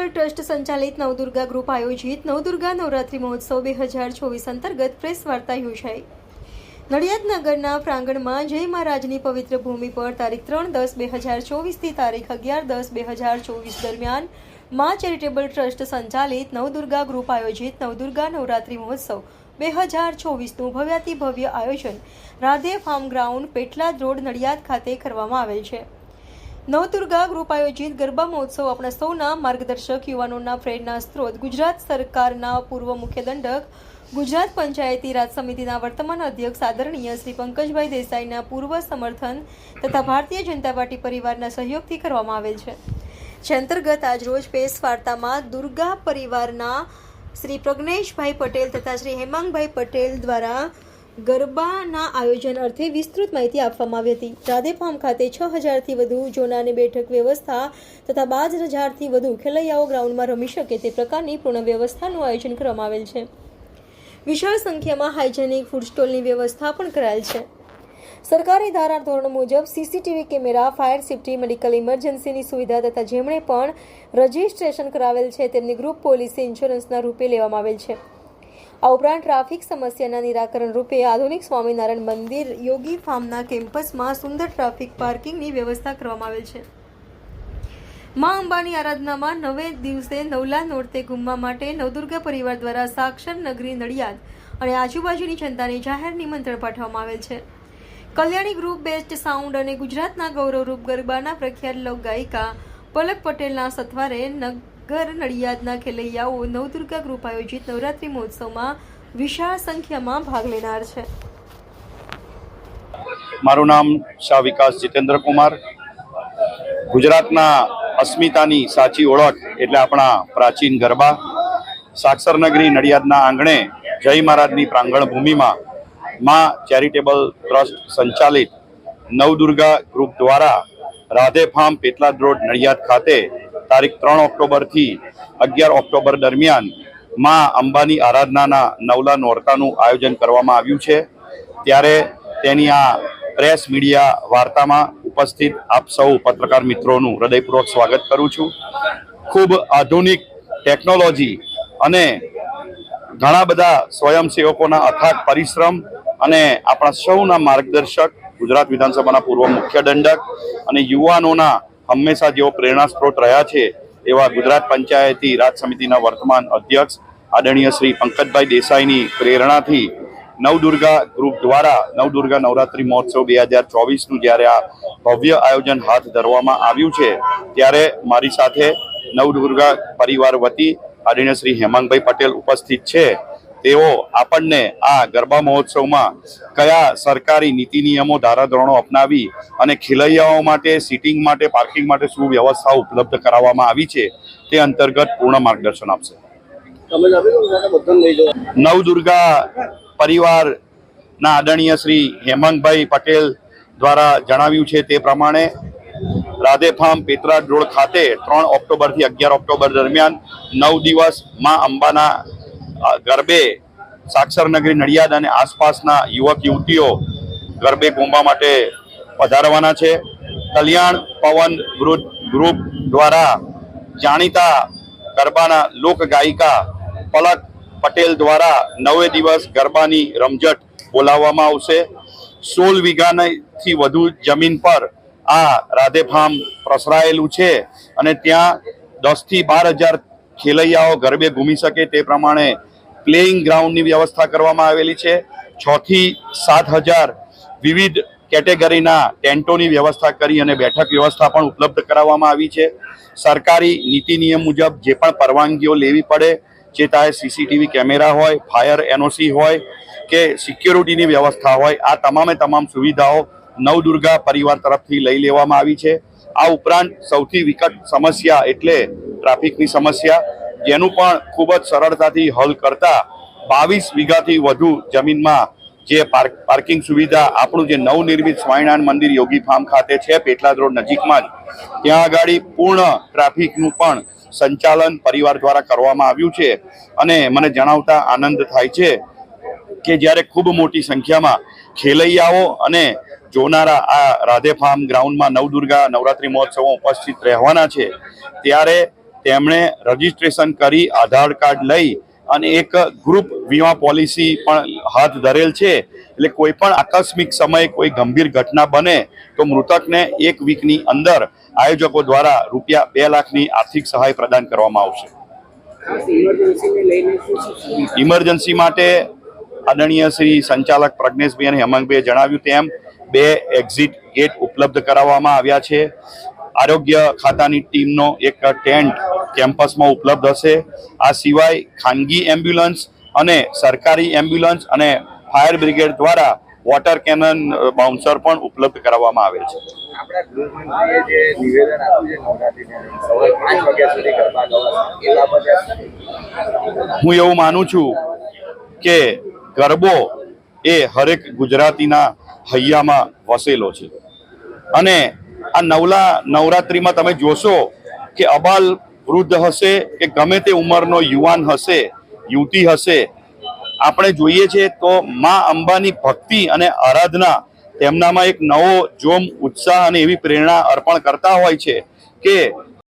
Charitable trust સંચાલિત Navdurga group આયોજિત નવદુર્ગા નવરાત્રી મહોત્સવ 2024 અંતર્ગત પ્રેસ વાર્તા યોજાઈ। નડિયાદ નગરના પ્રાંગણમાં જય મહારાજની પવિત્ર ભૂમિ પર તારીખ 3-10-2024 થી તારીખ 11-10-2024 દરમિયાન માં ચેરિટેબલ ટ્રસ્ટ સંચાલિત નવદુર્ગા ગ્રુપ આયોજિત નવદુર્ગા નવરાત્રી મહોત્સવ 2024નું ભવ્યાતિ ભવ્ય આયોજન Radhe farm ground Petlad road Nadiad ખાતે કરવામાં આવેલ છે। નવદુર્ગા ગ્રુપ આયોજિત ગરબા મહોત્સવ આપણા સૌના માર્ગદર્શક યુવાનોના પ્રેરણા સ્ત્રોત ગુજરાત સરકારના પૂર્વ મુખ્ય દંડક ગુજરાત પંચાયતી રાજ સમિતિના વર્તમાન અધ્યક્ષ આદરણીય શ્રી પંકજભાઈ દેસાઈના પૂર્વ સમર્થન તથા ભારતીય જનતા પાર્ટી પરિવારના સહયોગથી કરવામાં આવેલ છે। જે અંતર્ગત આજરોજ પ્રેસ વાર્તામાં દુર્ગા પરિવારના શ્રી પ્રજ્ઞેશભાઈ પટેલ તથા શ્રી હેમાંગભાઈ પટેલ દ્વારા ગરબાના આયોજન અર્થે વિસ્તૃત માહિતી આપવામાં આવી હતી। રાધે ફાર્મ ખાતે 6000થી વધુ જોનાની બેઠક વ્યવસ્થા તથા 12000થી વધુ ખેલૈયાઓ ગ્રાઉન્ડમાં રમી શકે તે પ્રકારની પૂર્ણ વ્યવસ્થાનું આયોજન કરવામાં આવેલ છે। વિશાળ સંખ્યામાં હાઇજેનિક ફૂડ સ્ટોલની વ્યવસ્થા પણ કરાયેલ છે। સરકારી ધારા ધોરણ મુજબ CCTV camera, fire safety, medical ઇમરજન્સીની સુવિધા તથા જેમણે પણ રજીસ્ટ્રેશન કરાવેલ છે તેમની ગ્રુપ પોલિસી ઇન્સ્યોરન્સના રૂપે લેવામાં આવેલ છે। આ ઉપરાંત ટ્રાફિક સમસ્યાના નિરાકરણ રૂપે આધુનિક સ્વામિનારાયણ મંદિર યોગી ફાર્મના કેમ્પસમાં સુંદર ટ્રાફિક પાર્કિંગની વ્યવસ્થા કરવામાં આવેલ છે। મા અંબાની આરાધનામાં નવે દિવસે નવલા નોરતે ઘૂમવા માટે નવદુર્ગા પરિવાર દ્વારા સાક્ષર નગરી નડિયાદ અને આજુબાજુની જનતાને જાહેર નિમંત્રણ પાઠવવામાં આવેલ છે। કલ્યાણી ગ્રુપ બેસ્ટ સાઉન્ડ અને ગુજરાતના ગૌરવરૂપ ગરબાના પ્રખ્યાત લોક ગાયિકા પલક પટેલના સથવારે નગર નડિયાદના ખેલૈયાઓ નવદુર્ગા ગ્રુપ આયોજિત નવરાત્રી મહોત્સવમાં વિશાળ સંખ્યામાં ભાગ લેનાર છે। મારું નામ શાહ વિકાસ જીતેન્દ્ર કુમાર। ગુજરાતના અસ્મિતાની સાચી ઓળખ એટલે આપણા પ્રાચીન ગરબા સાક્ષર નગરી નડિયાદના આંગણે જય મહારાજની પ્રાંગણ ભૂમિમાં માં ચેરિટેબલ ટ્રસ્ટ સંચાલિત નવદુર્ગા ગ્રુપ દ્વારા રાધે ફાર્મ પેટલાદ રોડ નડિયાદ ખાતે તારીખ 3 ઓક્ટોબરથી 11 ઓક્ટોબર દરમિયાન માં અંબાની આરાધનાના નવલા નોરતાનું આયોજન કરવામાં આવ્યું છે। ત્યારે તેની આ પ્રેસ મીડિયા વાર્તામાં ઉપસ્થિત આપ સૌ પત્રકાર મિત્રોનું હૃદયપૂર્વક સ્વાગત કરું છું। ખૂબ આધુનિક ટેકનોલોજી અને ઘણા બધા સ્વયંસેવકોના અથાગ પરિશ્રમ અને આપણા સૌના માર્ગદર્શક ગુજરાત વિધાનસભાના પૂર્વ મુખ્ય દંડક અને યુવાનોના હંમેશા જેઓ પ્રેરણા સ્ત્રોત રહ્યા છે એવા ગુજરાત પંચાયતી રાજ સમિતિના વર્તમાન અધ્યક્ષ આદરણીય શ્રી પંકજભાઈ દેસાઈની પ્રેરણાથી નવદુર્ગા ગ્રુપ દ્વારા નવદુર્ગા નવરાત્રી મહોત્સવ 2024નું જ્યારે આ ભવ્ય આયોજન હાથ ધરવામાં આવ્યું છે ત્યારે મારી સાથે નવદુર્ગા પરિવાર વતી આદરણીય શ્રી હેમાંગભાઈ પટેલ ઉપસ્થિત છે। તેઓ આપણને આ ગરબા મહોત્સવમાં કયા સરકારી નીતિ નિયમો ધારાધોરણો અપનાવી અને ખેલૈયાઓ માટે સીટિંગ માટે પાર્કિંગ માટે શું વ્યવસ્થાઓ ઉપલબ્ધ કરાવવામાં આવી છે તે અંતર્ગત પૂર્ણ માર્ગદર્શન આપશે। નવદુર્ગા પરિવારના આદરણીય શ્રી હેમાંગભાઈ પટેલ દ્વારા જણાવ્યું છે તે પ્રમાણે રાધે ફાર્મ પેટલાદ રોડ ખાતે 3 ઓક્ટોબરથી 11 ઓક્ટોબર દરમિયાન 9 દિવસ માં અંબાના ગરબે સાક્ષર નગરી નડિયાદ અને આસપાસના યુવક યુવતીઓ ગરબે ઘૂમવા માટે પધારવાના છે। કલ્યાણ પવન ગ્રુપ દ્વારા જાણીતા ગરબાના લોક ગાયિકા પલક પટેલ દ્વારા 9 દિવસ ગરબાની રમઝટ બોલાવવામાં આવશે। 16 વીઘાથી વધુ જમીન પર આ રાધે ફાર્મ પ્રસરાયેલું છે અને ત્યાં 10 થી 12 હજાર ખેલૈયાઓ ગરબે ઘૂમી શકે તે પ્રમાણે પ્લેઇંગ ગ્રાઉન્ડની વ્યવસ્થા કરવામાં આવેલી છે। 6 થી 7 હજાર વિવિધ કેટેગરીના ટેન્ટોની વ્યવસ્થા કરી અને બેઠક વ્યવસ્થા પણ ઉપલબ્ધ કરાવવામાં આવી છે। સરકારી નીતિ નિયમ મુજબ જે પણ પરવાનગીઓ લેવી પડે જે ચાહે સીસીટીવી કેમેરા હોય, ફાયર એનઓસી હોય કે સિક્યોરિટીની વ્યવસ્થા હોય, આ તમામ સુવિધાઓ નવદુર્ગા પરિવાર તરફથી લઈ લેવામાં આવી છે। આ ઉપરાંત સૌથી વિકટ સમસ્યા એટલે ટ્રાફિકની સમસ્યા, જેનું પણ ખૂબ જ સરળતાથી હલ કરતા 22 વીઘાથી વધુ જમીનમાં જે પાર્કિંગ સુવિધા આપણું જે નવનિર્મિત સ્વામિનારાયણ મંદિર યોગી ફાર્મ ખાતે છે પેટલાદ રોડ નજીકમાં જ ત્યાં આગળ પૂર્ણ ટ્રાફિકનું પણ સંચાલન પરિવાર દ્વારા કરવામાં આવ્યું છે। અને મને જણાવતા આનંદ થાય છે કે જ્યારે ખૂબ મોટી સંખ્યામાં ખેલૈયાઓ અને જોનારા આ રાધે ફાર્મ ગ્રાઉન્ડમાં નવદુર્ગા નવરાત્રી મહોત્સવમાં ઉપસ્થિત રહેવાના છે ત્યારે તેમણે રજીસ્ટ્રેશન કરી આધાર કાર્ડ લઈ અને એક ગ્રુપ વીમા પોલિસી પણ હાથ ધરેલ છે. એટલે કોઈ પણ આકસ્મિક સમયે કોઈ ગંભીર ઘટના બને તો મૃતકને 1 વીકની અંદર આયોજકો દ્વારા ₹2 લાખની આર્થિક સહાય પ્રદાન કરવામાં આવશે. ઇમરજન્સી માટે આદરણીય શ્રી સંચાલક પ્રજ્ઞેશભાઈ અને હેમાંગભાઈએ જણાવ્યું તેમ 2 એક્ઝિટ ગેટ ઉપલબ્ધ કરાવવામાં આવ્યા છે. આરોગ્ય ખાતાની ટીમનો એક ટેન્ટ કેમ્પસમાં ઉપલબ્ધ હશે. આ સિવાય ખાનગી એમ્બ્યુલન્સ અને સરકારી એમ્બ્યુલન્સ અને ફાયર બ્રિગેડ દ્વારા વોટર કેનન બાઉન્સર પણ ઉપલબ્ધ કરાવવામાં આવેલ છે. હું એવું માનું છું કે ગરબો એ હરેક ગુજરાતીના હૈયામાં વસેલો છે અને આ નવરાત્રિમાં તમે જોશો કે અબાલ વૃદ્ધ હશે કે ગમે તે ઉંમરનો યુવાન હશે, યુવતી હશે, આપણે જોઈએ છીએ તો માં અંબાની ભક્તિ અને આરાધના તેમનામાં એક નવો જોમ, ઉત્સાહ અને એવી પ્રેરણા અર્પણ કરતા હોય છે કે